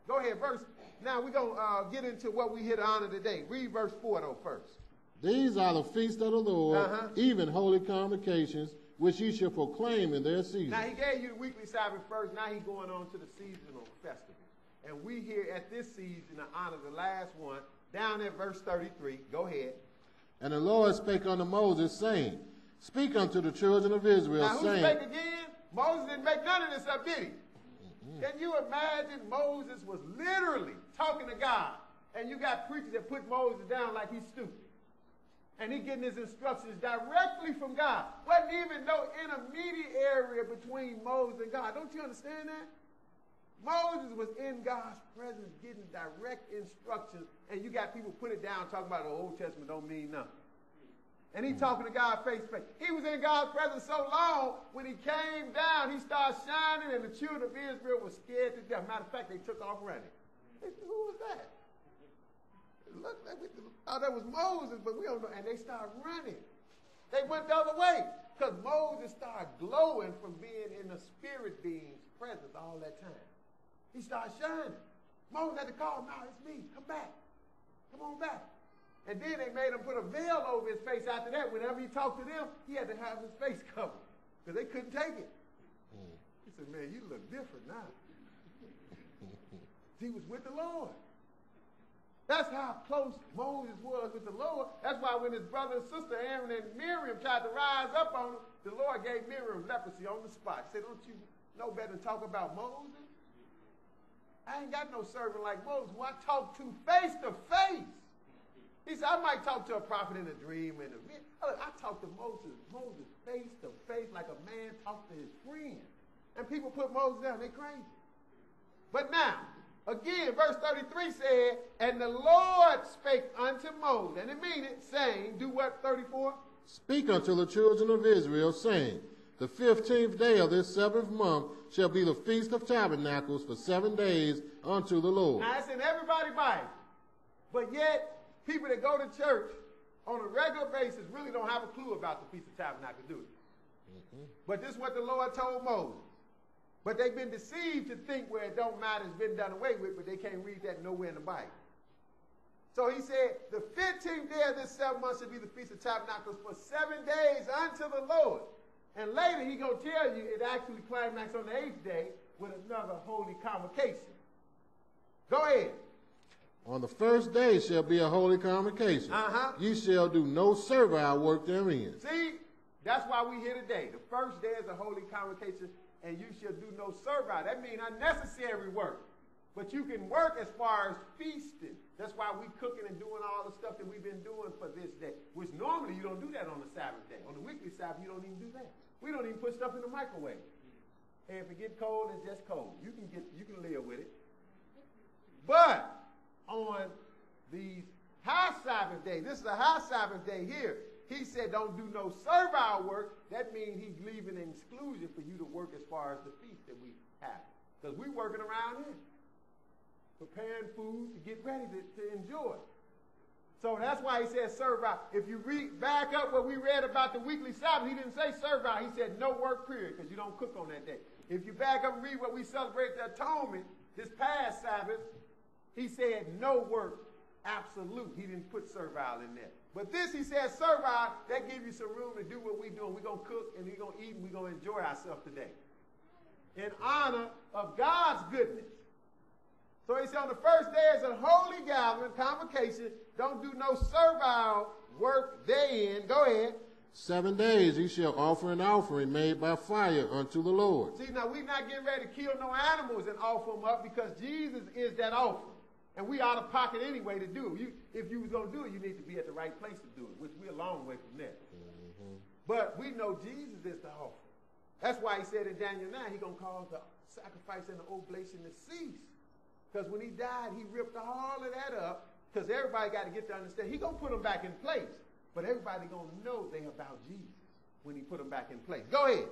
Go ahead, now we're going to get into what we here to honor today. Read verse 4, though, first. These are the feasts of the Lord, even holy convocations, which ye shall proclaim in their season. Now, he gave you the weekly Sabbath first. Now he's going on to the seasonal festivals. And we here at this season to honor the last one, down at verse 33. Go ahead. And the Lord spake unto Moses, saying, Speak unto the children of Israel, now, saying... Now, who spake again? Moses didn't make none of this up, did he? Can you imagine Moses was literally talking to God, and you got preachers that put Moses down like he's stupid. And he getting his instructions directly from God. Wasn't even no intermediary between Moses and God. Don't you understand that? Moses was in God's presence getting direct instructions, and you got people put it down talking about the Old Testament don't mean nothing. And he talking to God face to face. He was in God's presence so long, when he came down, he started shining, and the children of Israel were scared to death. Matter of fact, they took off running. They said, who was that? Look, they thought that was Moses, but we don't know. And they started running. They went the other way, because Moses started glowing from being in the spirit being's presence all that time. He started shining. Moses had to call him, no, it's me. Come back. Come on back. And then they made him put a veil over his face after that. Whenever he talked to them, he had to have his face covered because they couldn't take it. He said, man, you look different now. He was with the Lord. That's how close Moses was with the Lord. That's why when his brother and sister, Aaron and Miriam, tried to rise up on him, the Lord gave Miriam leprosy on the spot. He said, don't you know better than talk about Moses? I ain't got no servant like Moses who I talk to face to face. He said, I might talk to a prophet in a dream. I talk to Moses face to face like a man talks to his friend. And people put Moses down. They crazy. But now, again, verse 33 said, and the Lord spake unto Moses. And it means it, saying, do what, 34? Speak unto the children of Israel, saying, the 15th day of this 7th month shall be the Feast of Tabernacles for 7 days unto the Lord. Now, it's in everybody's Bible. But yet, people that go to church on a regular basis really don't have a clue about the Feast of Tabernacles, do they? But this is what the Lord told Moses. But they've been deceived to think where it don't matter, it's been done away with, but they can't read that nowhere in the Bible. So he said, the 15th day of this 7th month should be the Feast of Tabernacles for 7 days unto the Lord. And later he going to tell you it actually climaxes on the 8th day with another holy convocation. Go ahead. On the first day shall be a holy convocation. You shall do no servile work therein. See, that's why we here today. The first day is a holy convocation, and you shall do no servile. That means unnecessary work. But you can work as far as feasting. That's why we cooking and doing all the stuff that we've been doing for this day, which normally you don't do that on the Sabbath day. On the weekly Sabbath, you don't even do that. We don't even put stuff in the microwave. And if it gets cold, it's just cold. You can live with it. But on these high Sabbath days, this is a high Sabbath day here, he said don't do no servile work. That means he's leaving an exclusion for you to work as far as the feast that we have. Because we're working around here, preparing food to get ready to enjoy. So that's why he said servile. If you read back up what we read about the weekly Sabbath, he didn't say servile. He said no work period, because you don't cook on that day. If you back up and read what we celebrate the atonement this past Sabbath, he said no work, absolute. He didn't put servile in there. But this, he said servile, that gives you some room to do what we're doing. We're going to cook, and we're going to eat, and we're going to enjoy ourselves today in honor of God's goodness. So he said on the first day is a holy gathering, convocation. Don't do no servile work therein. Go ahead. 7 days ye shall offer an offering made by fire unto the Lord. See, now we're not getting ready to kill no animals and offer them up, because Jesus is that offering. And we out of pocket anyway to do it. If you was going to do it, you need to be at the right place to do it, which we're a long way from there. But we know Jesus is the offering. That's why he said in Daniel 9, he's going to cause the sacrifice and the oblation to cease. Because when he died, he ripped all of that up, because everybody got to get to understand. He's going to put them back in place. But everybody going to know they about Jesus when he put them back in place. Go ahead.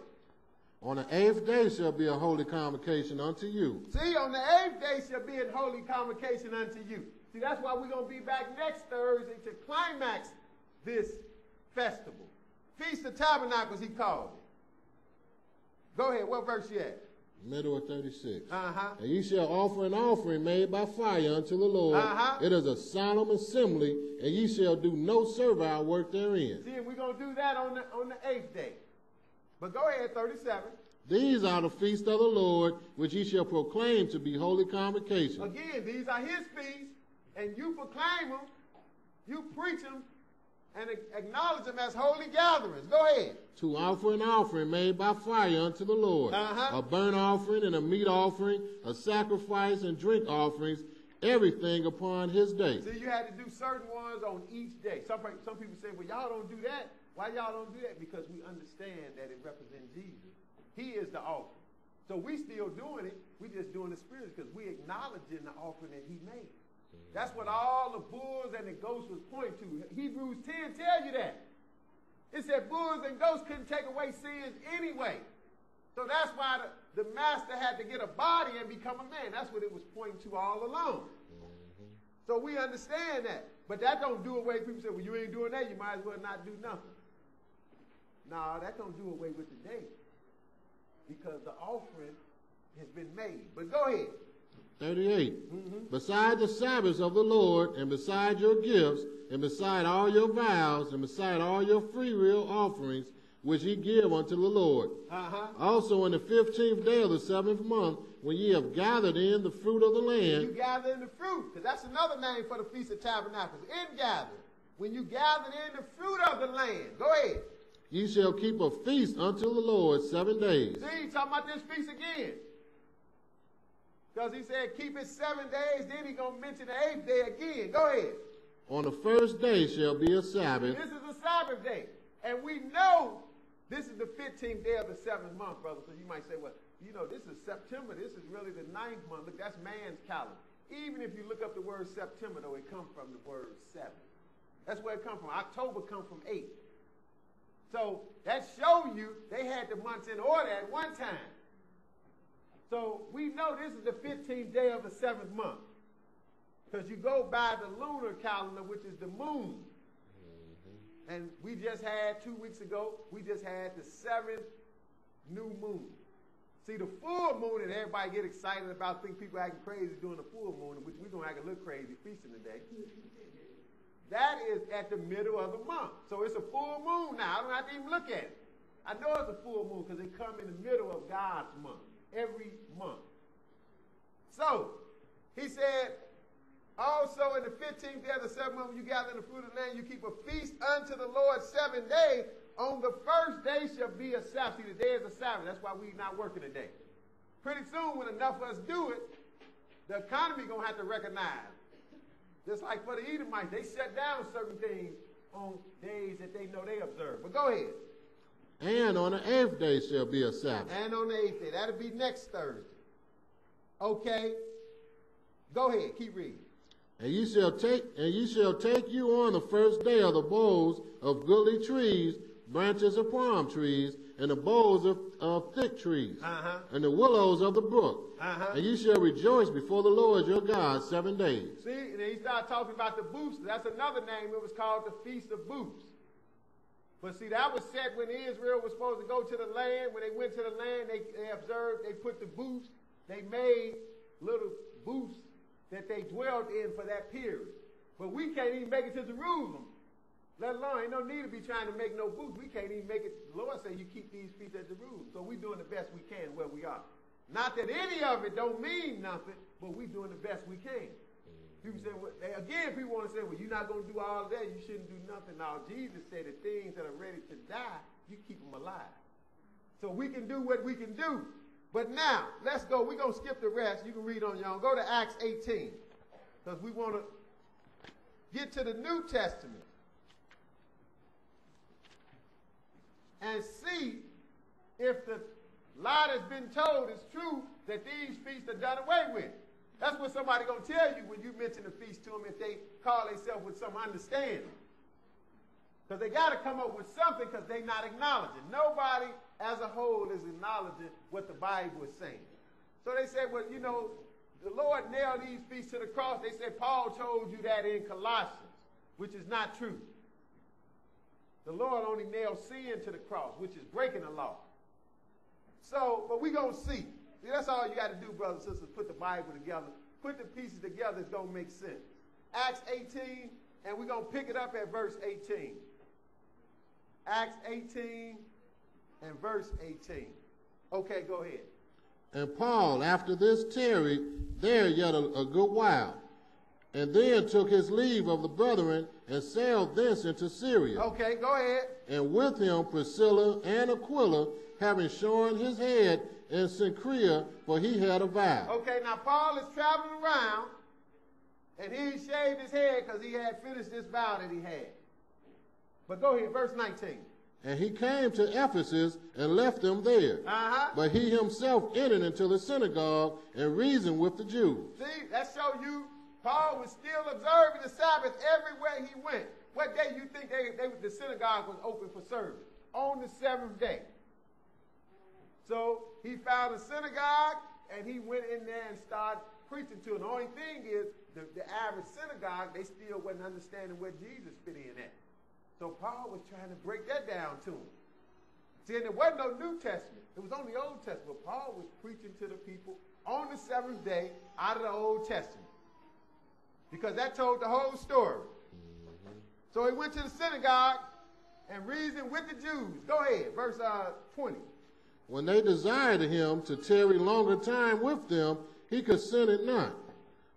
On the 8th day shall be a holy convocation unto you. See, on the 8th day shall be a holy convocation unto you. See, that's why we're going to be back next Thursday to climax this festival. Feast of Tabernacles, he called it. Go ahead. What verse you at? Middle of 36. Uh-huh. And ye shall offer an offering made by fire unto the Lord. Uh-huh. It is a solemn assembly, and ye shall do no servile work therein. See, we're going to do that on the 8th day. But go ahead, 37. These are the feasts of the Lord, which ye shall proclaim to be holy convocations. Again, these are his feasts, and you proclaim them, you preach them, and acknowledge them as holy gatherings. Go ahead. To offer an offering made by fire unto the Lord, Uh-huh. a burnt offering and a meat offering, a sacrifice and drink offerings, everything upon his day. See, you had to do certain ones on each day. Some people say, well, y'all don't do that. Why y'all don't do that? Because we understand that it represents Jesus. He is the offering. So we still doing it. We just doing the spirits because we acknowledging the offering that he made. That's what all the bulls and the goats was pointing to. Hebrews 10 tell you that. It said bulls and goats couldn't take away sins anyway. So that's why the master had to get a body and become a man. That's what it was pointing to all along. So we understand that. But that don't do away. People say, well, you ain't doing that. You might as well not do nothing. No, that don't do away with the day. Because the offering has been made. But go ahead. 38. Beside the Sabbaths of the Lord, and beside your gifts, and beside all your vows, and beside all your freewill offerings, which ye give unto the Lord. Also in the 15th day of the 7th month, when ye have gathered in the fruit of the land. You gather in the fruit, because that's another name for the Feast of Tabernacles. In gathering. When you gather in the fruit of the land. Go ahead. Ye shall keep a feast unto the Lord 7 days. See, he's talking about this feast again. Because he said, keep it 7 days, then he's going to mention the 8th day again. Go ahead. On the first day shall be a Sabbath. This is a Sabbath day. And we know this is the 15th day of the 7th month, brother. So you might say, well, you know, this is September. This is really the 9th month. Look, that's man's calendar. Even if you look up the word September, though, it comes from the word 7. That's where it comes from. October comes from 8. So that shows you they had the months in order at one time. So we know this is the 15th day of the 7th month. Because you go by the lunar calendar, which is the moon. And we just had 2 weeks ago, we just had the 7th new moon. See, the full moon, and everybody get excited about, think people acting crazy doing the full moon, which we're going to act a little crazy feasting today. That is at the middle of the month. So it's a full moon now. I don't have to even look at it. I know it's a full moon because it comes in the middle of God's month, every month. So, he said, also in the 15th day of the 7th month, when you gather in the fruit of the land, you keep a feast unto the Lord 7 days. On the first day shall be a Sabbath. See, the day is a Sabbath. That's why we're not working today. Pretty soon, when enough of us do it, the economy going to have to recognize. Just like for the Edomites, they shut down certain things on days that they know they observe. But go ahead. And on the 8th day shall be a Sabbath. And on the 8th day. That'll be next Thursday. Okay. Go ahead. Keep reading. And ye shall take you on the first day of the boughs of goodly trees, branches of palm trees, and the boughs of thick trees, and the willows of the brook. And ye shall rejoice before the Lord your God 7 days. See, and then he started talking about the booths. That's another name. It was called the Feast of Booths. But see, that was set when Israel was supposed to go to the land. When they went to the land, they observed, they put the booths, they made little booths that they dwelled in for that period. But we can't even make it to Jerusalem. Let alone, ain't no need to be trying to make no booths. We can't even make it. The Lord said you keep these feasts at Jerusalem. So we're doing the best we can where we are. Not that any of it don't mean nothing, but we're doing the best we can. People say, well, again, people want to say, well, you're not going to do all of that. You shouldn't do nothing. Now, Jesus said the things that are ready to die, you keep them alive. So we can do what we can do. But now, let's go. We're going to skip the rest. You can read on your own. Go to Acts 18. Because we want to get to the New Testament. And see if the lie that's been told is true that these feasts are done away with. That's what somebody going to tell you when you mention the feast to them if they call themselves with some understanding. Because they got to come up with something because they're not acknowledging. Nobody as a whole is acknowledging what the Bible is saying. So they said, well, you know, the Lord nailed these feasts to the cross. They said, Paul told you that in Colossians, which is not true. The Lord only nailed sin to the cross, which is breaking the law. So, but we're going to see. See, that's all you got to do, brothers and sisters, put the Bible together. Put the pieces together, it's going to make sense. Acts 18, and we're going to pick it up at verse 18. Acts 18 and verse 18. Okay, go ahead. And Paul, after this, tarried there yet a good while, and then took his leave of the brethren and sailed thence into Syria. Okay, go ahead. And with him Priscilla and Aquila, having shorn his head in Cenchrea, for he had a vow. Okay, now Paul is traveling around, and he shaved his head because he had finished this vow that he had. But go ahead, verse 19. And he came to Ephesus and left them there. But he himself entered into the synagogue and reasoned with the Jews. See, that shows you Paul was still observing the Sabbath everywhere he went. What day do you think the synagogue was open for service? On the seventh day. So he found a synagogue and he went in there and started preaching to them. The only thing is the average synagogue, they still wasn't understanding where Jesus fit in at. So Paul was trying to break that down to them. See, and there wasn't no New Testament. It was only Old Testament. Paul was preaching to the people on the seventh day out of the Old Testament. Because that told the whole story. So he went to the synagogue and reasoned with the Jews. Go ahead, verse 20. When they desired him to tarry longer time with them, he consented not,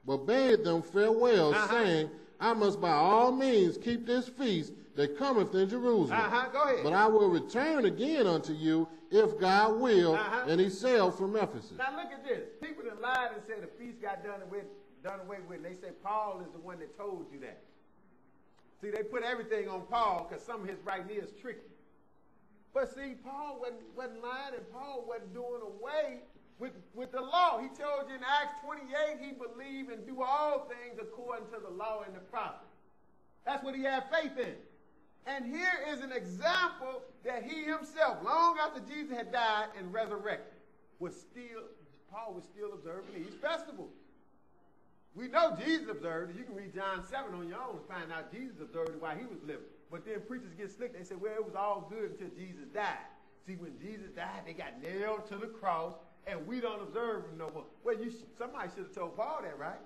but bade them farewell, saying, I must by all means keep this feast that cometh in Jerusalem. Go ahead. But I will return again unto you, if God will. And he sailed from Ephesus. Now look at this. People that lied and said the feast got done away with, and they say Paul is the one that told you that. See, they put everything on Paul because some of his writing is tricky. But see, Paul wasn't lying, and Paul wasn't doing away with the law. He told you in Acts 28 he believed and do all things according to the law and the prophets. That's what he had faith in. And here is an example that he himself, long after Jesus had died and resurrected, Paul was still observing these festivals. We know Jesus observed it. You can read John 7 on your own and find out Jesus observed it while he was living. But then preachers get slick. They say, well, it was all good until Jesus died. See, when Jesus died, they got nailed to the cross, and we don't observe him no more. Well, somebody should have told Paul that, right?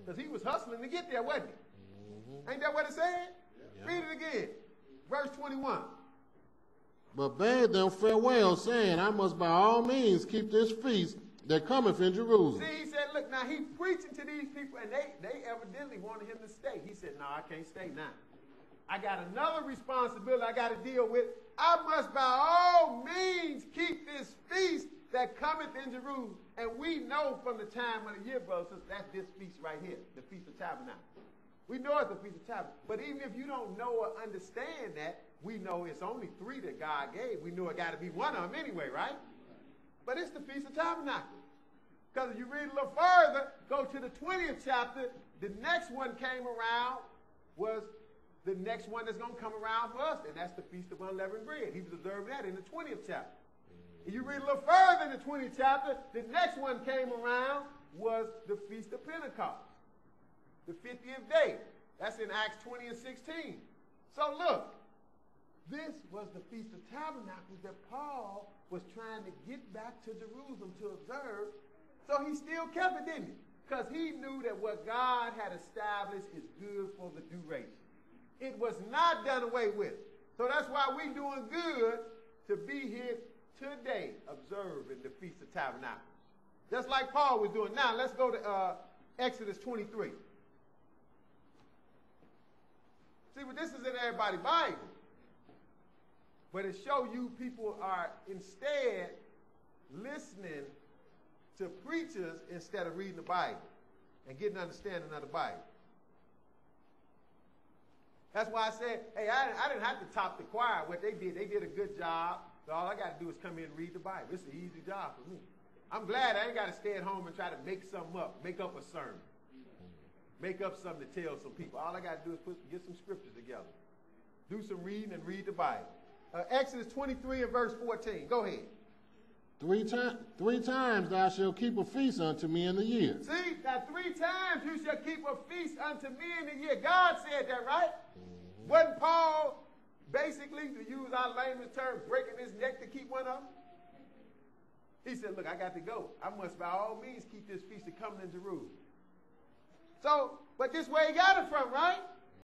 Because he was hustling to get there, wasn't he? Ain't that what it said? Yeah. Read it again. Verse 21. But bade them farewell, saying, I must by all means keep this feast that cometh in Jerusalem. See, he said, look, now he's preaching to these people, and they evidently wanted him to stay. He said, no, I can't stay now. I got another responsibility I got to deal with. I must by all means keep this feast that cometh in Jerusalem. And we know from the time of the year, brothers, that's this feast right here, the Feast of Tabernacles. We know it's the Feast of Tabernacles. But even if you don't know or understand that, we know it's only 3 that God gave. We know it got to be one of them anyway, right? But it's the Feast of Tabernacles. Because if you read a little further, go to the 20th chapter, the next one came around was the next one that's going to come around for us, and that's the Feast of Unleavened Bread. He was observing that in the 20th chapter. If you read a little further in the 20th chapter, the next one came around was the Feast of Pentecost, the 50th day. That's in Acts 20 and 16. So look, this was the Feast of Tabernacles that Paul was trying to get back to Jerusalem to observe. So he still kept it, didn't he? Because he knew that what God had established is good for the duration. It was not done away with. So that's why we're doing good to be here today observing the Feast of Tabernacles. Just like Paul was doing. Now let's go to Exodus 23. See, but this is in everybody's Bible. But it shows you people are instead listening to preachers instead of reading the Bible and getting understanding of the Bible. That's why I said, hey, I didn't have to top the choir. What they did a good job. So all I got to do is come in and read the Bible. It's an easy job for me. I'm glad I ain't got to stay at home and try to make something up, make up a sermon, make up something to tell some people. All I got to do is get some scriptures together, do some reading and read the Bible. Exodus 23 and verse 14. Go ahead. 3 times thou shalt keep a feast unto me in the year. See, now 3 times you shall keep a feast unto me in the year. God said that, right? Wasn't Paul basically, to use our layman's term, breaking his neck to keep one of them? He said, look, I got to go. I must by all means keep this feast of coming in Jerusalem. So, but this where he got it from, right?